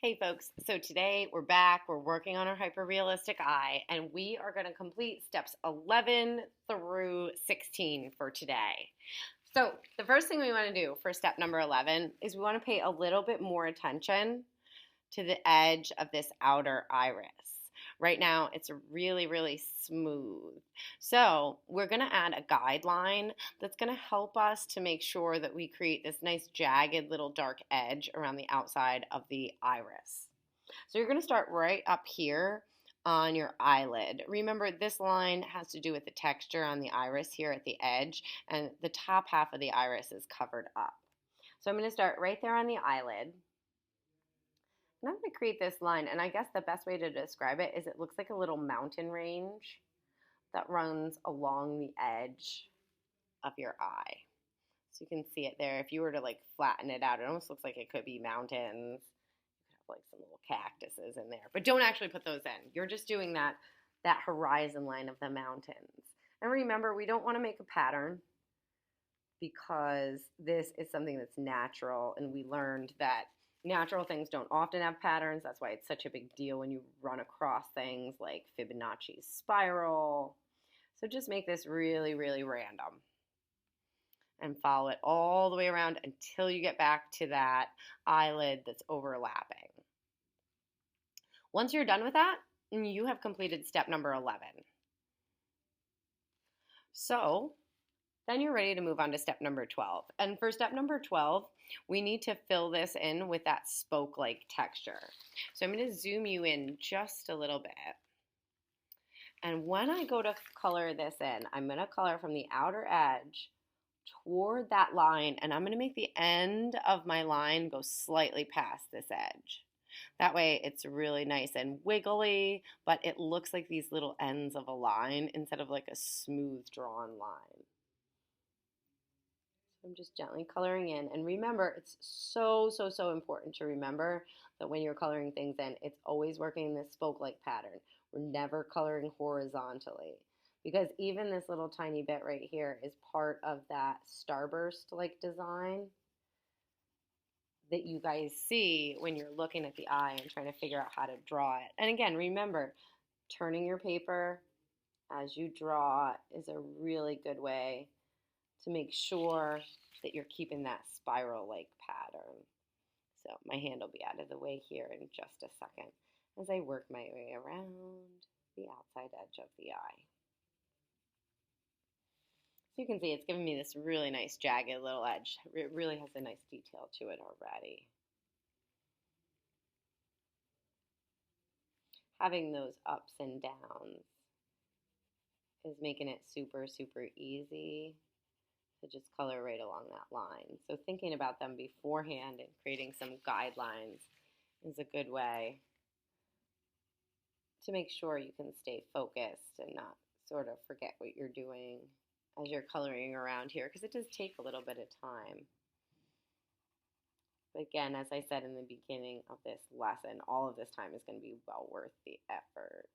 Hey folks, so today we're back. We're working on our hyperrealistic eye, and we are going to complete steps 11 through 16 for today. So, the first thing we want to do for step number 11 is we want to pay a little bit more attention to the edge of this outer iris. Right now, it's really, really smooth. So, we're going to add a guideline that's going to help us to make sure that we create this nice jagged little dark edge around the outside of the iris. So, you're going to start right up here on your eyelid. Remember, this line has to do with the texture on the iris here at the edge, and the top half of the iris is covered up. So, I'm going to start right there on the eyelid. And I'm going to create this line, and I guess the best way to describe it is it looks like a little mountain range that runs along the edge of your eye. So you can see it there. If you were to like flatten it out, it almost looks like it could be mountains. You could have like some little cactuses in there, but don't actually put those in. You're just doing that horizon line of the mountains. And remember, we don't want to make a pattern because this is something that's natural, and we learned that natural things don't often have patterns. That's why it's such a big deal when you run across things like Fibonacci's spiral. So just make this really, really random and follow it all the way around until you get back to that eyelid that's overlapping. Once you're done with that, you have completed step number 11. So then you're ready to move on to step number 12. And for step number 12, we need to fill this in with that spoke-like texture. So I'm going to zoom you in just a little bit. And when I go to color this in, I'm going to color from the outer edge toward that line, and I'm going to make the end of my line go slightly past this edge. That way it's really nice and wiggly, but it looks like these little ends of a line instead of like a smooth drawn line. I'm just gently coloring in. And remember, it's so important to remember that when you're coloring things in, it's always working in this spoke-like pattern. We're never coloring horizontally, because even this little tiny bit right here is part of that starburst-like design that you guys see when you're looking at the eye and trying to figure out how to draw it. And again, remember, turning your paper as you draw is a really good way to make sure that you're keeping that spiral-like pattern. So my hand will be out of the way here in just a second as I work my way around the outside edge of the eye. So you can see it's giving me this really nice jagged little edge. It really has a nice detail to it already. Having those ups and downs is making it super easy to just color right along that line. So thinking about them beforehand and creating some guidelines is a good way to make sure you can stay focused and not sort of forget what you're doing as you're coloring around here, because it does take a little bit of time. But again, as I said in the beginning of this lesson, all of this time is going to be well worth the effort.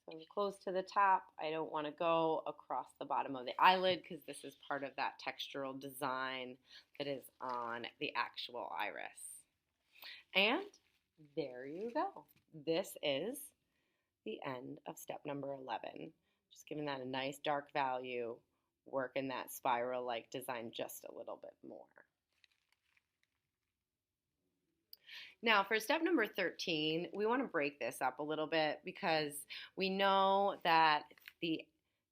So I'm close to the top. I don't want to go across the bottom of the eyelid because this is part of that textural design that is on the actual iris. And there you go. This is the end of step number 11. Just giving that a nice dark value, working that spiral-like design just a little bit more. Now for step number 13, we want to break this up a little bit because we know that the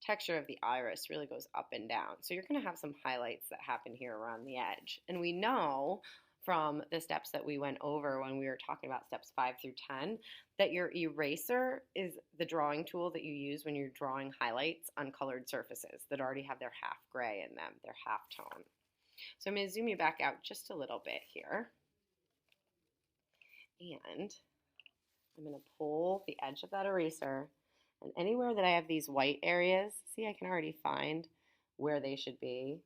texture of the iris really goes up and down. So you're going to have some highlights that happen here around the edge. And we know from the steps that we went over when we were talking about steps 5 through 10 that your eraser is the drawing tool that you use when you're drawing highlights on colored surfaces that already have their half gray in them, their half tone. So I'm going to zoom you back out just a little bit here. And I'm going to pull the edge of that eraser, and anywhere that I have these white areas, see, I can already find where they should be.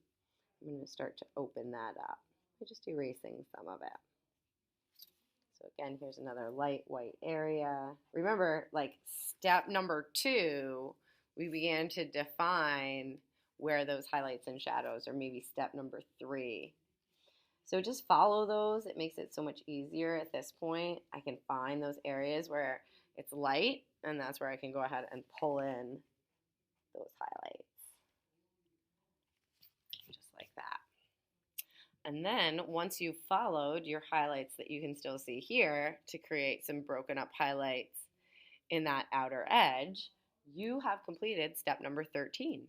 I'm going to start to open that up by just erasing some of it. So again, here's another light white area. Remember, like step number 2, we began to define where those highlights and shadows, or maybe step number 3. So just follow those. It makes it so much easier at this point. I can find those areas where it's light, and that's where I can go ahead and pull in those highlights, just like that. And then once you've followed your highlights that you can still see here to create some broken up highlights in that outer edge, you have completed step number 13.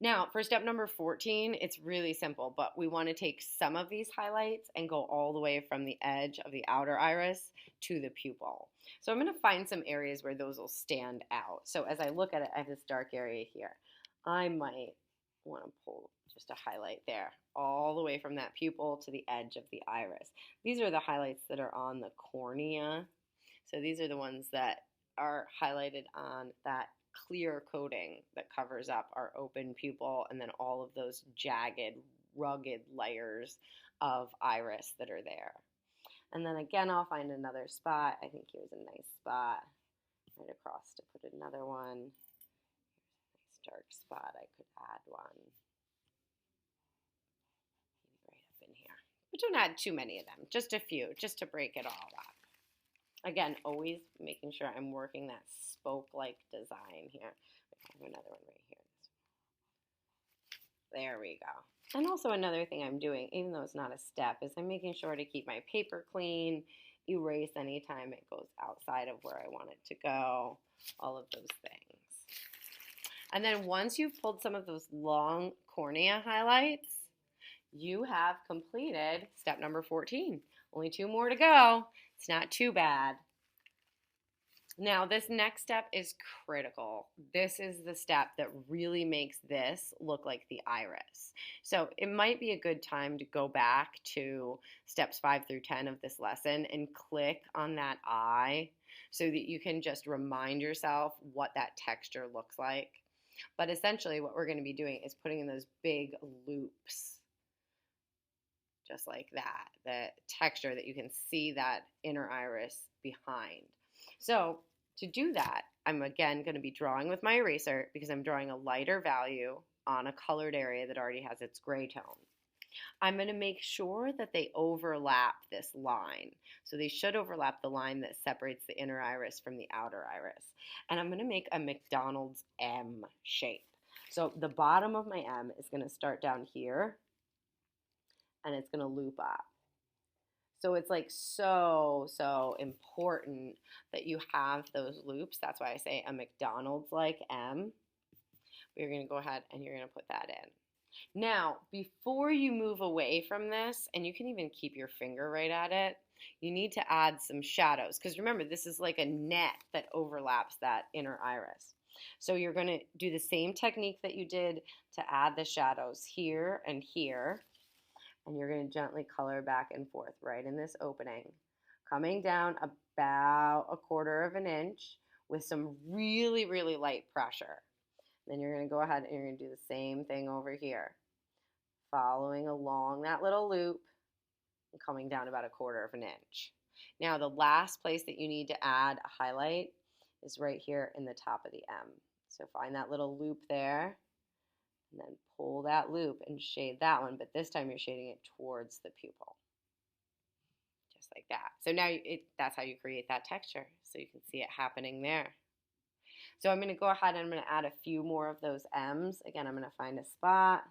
Now, for step number 14, it's really simple, but we want to take some of these highlights and go all the way from the edge of the outer iris to the pupil. So I'm going to find some areas where those will stand out. So as I look at it, I have this dark area here. I might want to pull just a highlight there, all the way from that pupil to the edge of the iris. These are the highlights that are on the cornea. So these are the ones that are highlighted on that clear coating that covers up our open pupil and then all of those jagged, rugged layers of iris that are there. And then again, I'll find another spot. I think here's a nice spot right across to put another one. Here's a nice dark spot. I could add one. Maybe right up in here. But don't add too many of them, just a few, just to break it all up. Again, always making sure I'm working that spoke-like design here. I have another one right here. There we go. And also another thing I'm doing, even though it's not a step, is I'm making sure to keep my paper clean, erase anytime it goes outside of where I want it to go, all of those things. And then once you've pulled some of those long cornea highlights, you have completed step number 14. Only 2 more to go. It's not too bad. Now, this next step is critical. This is the step that really makes this look like the iris. So it might be a good time to go back to steps 5 through 10 of this lesson and click on that eye so that you can just remind yourself what that texture looks like. But essentially what we're going to be doing is putting in those big loops, just like that, the texture that you can see that inner iris behind. So to do that, I'm again going to be drawing with my eraser because I'm drawing a lighter value on a colored area that already has its gray tone. I'm going to make sure that they overlap this line. So they should overlap the line that separates the inner iris from the outer iris. And I'm going to make a McDonald's M shape. So the bottom of my M is going to start down here, and it's going to loop up. So it's like so important that you have those loops. That's why I say a McDonald's like M. But you're going to go ahead and you're going to put that in. Now, before you move away from this, and you can even keep your finger right at it, you need to add some shadows. Because remember, this is like a net that overlaps that inner iris. So you're going to do the same technique that you did to add the shadows here and here. And you're going to gently color back and forth right in this opening, coming down about 1/4 of an inch with some really, really light pressure. Then you're going to go ahead and you're going to do the same thing over here, following along that little loop and coming down about 1/4 of an inch. Now, the last place that you need to add a highlight is right here in the top of the M. So find that little loop there, and then pull that loop and shade that one, but this time you're shading it towards the pupil, just like that. So now that's how you create that texture, so you can see it happening there. So I'm going to go ahead and I'm going to add a few more of those M's. Again, I'm going to find a spot.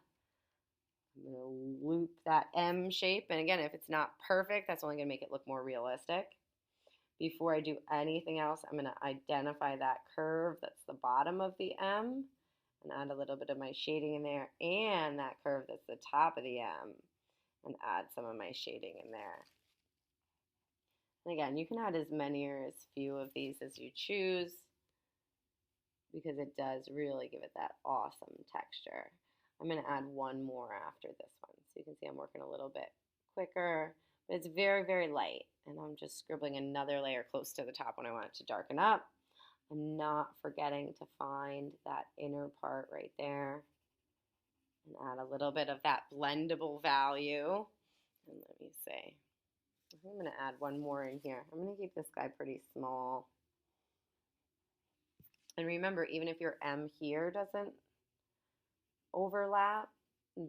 I'm going to loop that M shape, and again, if it's not perfect, that's only going to make it look more realistic. Before I do anything else, I'm going to identify that curve that's the bottom of the M, and add a little bit of my shading in there, and that curve that's the top of the M, and add some of my shading in there. And again, you can add as many or as few of these as you choose, because it does really give it that awesome texture. I'm going to add one more after this one, so you can see I'm working a little bit quicker, but it's very, very light, and I'm just scribbling another layer close to the top when I want it to darken up. I'm not forgetting to find that inner part right there and add a little bit of that blendable value. And let me see. I'm going to add one more in here. I'm going to keep this guy pretty small. And remember, even if your M here doesn't overlap,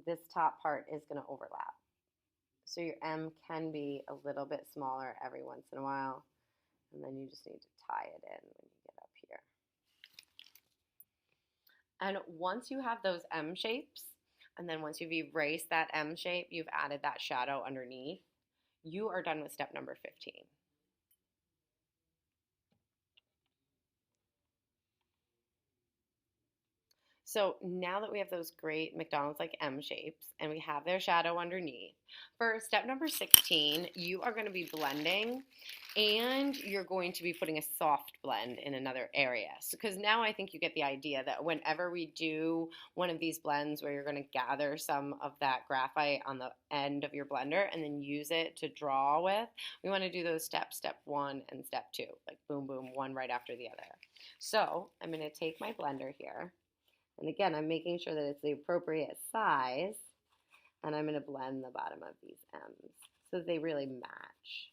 this top part is going to overlap. So your M can be a little bit smaller every once in a while, and then you just need to tie it in when you get up here. And once you have those M shapes, and then once you've erased that M shape, you've added that shadow underneath, you are done with step number 15. So now that we have those great McDonald's like M shapes and we have their shadow underneath, for step number 16, you are going to be blending and you're going to be putting a soft blend in another area. Because now I think you get the idea that whenever we do one of these blends where you're going to gather some of that graphite on the end of your blender and then use it to draw with, we want to do those steps, step 1 and step 2, like boom, boom, one right after the other. So I'm going to take my blender here. And again, I'm making sure that it's the appropriate size, and I'm going to blend the bottom of these M's so that they really match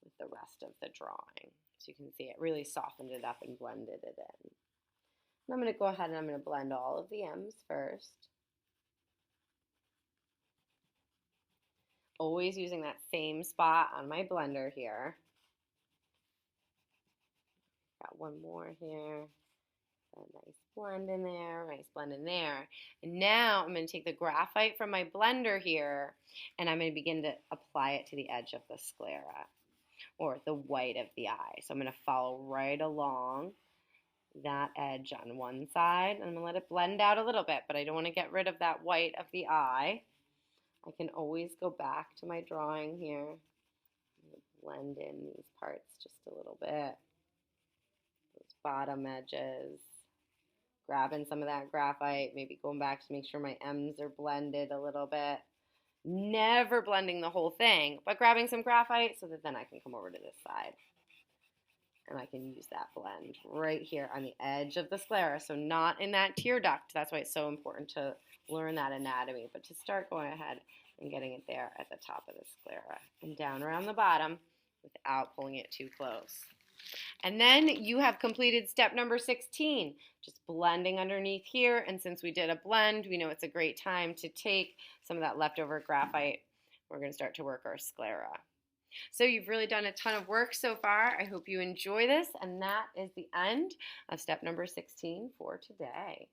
with the rest of the drawing. So you can see it really softened it up and blended it in. And I'm going to go ahead and I'm going to blend all of the M's first. Always using that same spot on my blender here. Got one more here. A nice blend in there, nice blend in there. And now I'm going to take the graphite from my blender here and I'm going to begin to apply it to the edge of the sclera or the white of the eye. So I'm going to follow right along that edge on one side and I'm going to let it blend out a little bit, but I don't want to get rid of that white of the eye. I can always go back to my drawing here and blend in these parts just a little bit. Those bottom edges. Grabbing some of that graphite, maybe going back to make sure my M's are blended a little bit. Never blending the whole thing, but grabbing some graphite so that then I can come over to this side. And I can use that blend right here on the edge of the sclera, so not in that tear duct. That's why it's so important to learn that anatomy, but to start going ahead and getting it there at the top of the sclera and down around the bottom without pulling it too close. And then you have completed step number 16, just blending underneath here. And since we did a blend, we know it's a great time to take some of that leftover graphite. We're going to start to work our sclera. So you've really done a ton of work so far. I hope you enjoy this. And that is the end of step number 16 for today.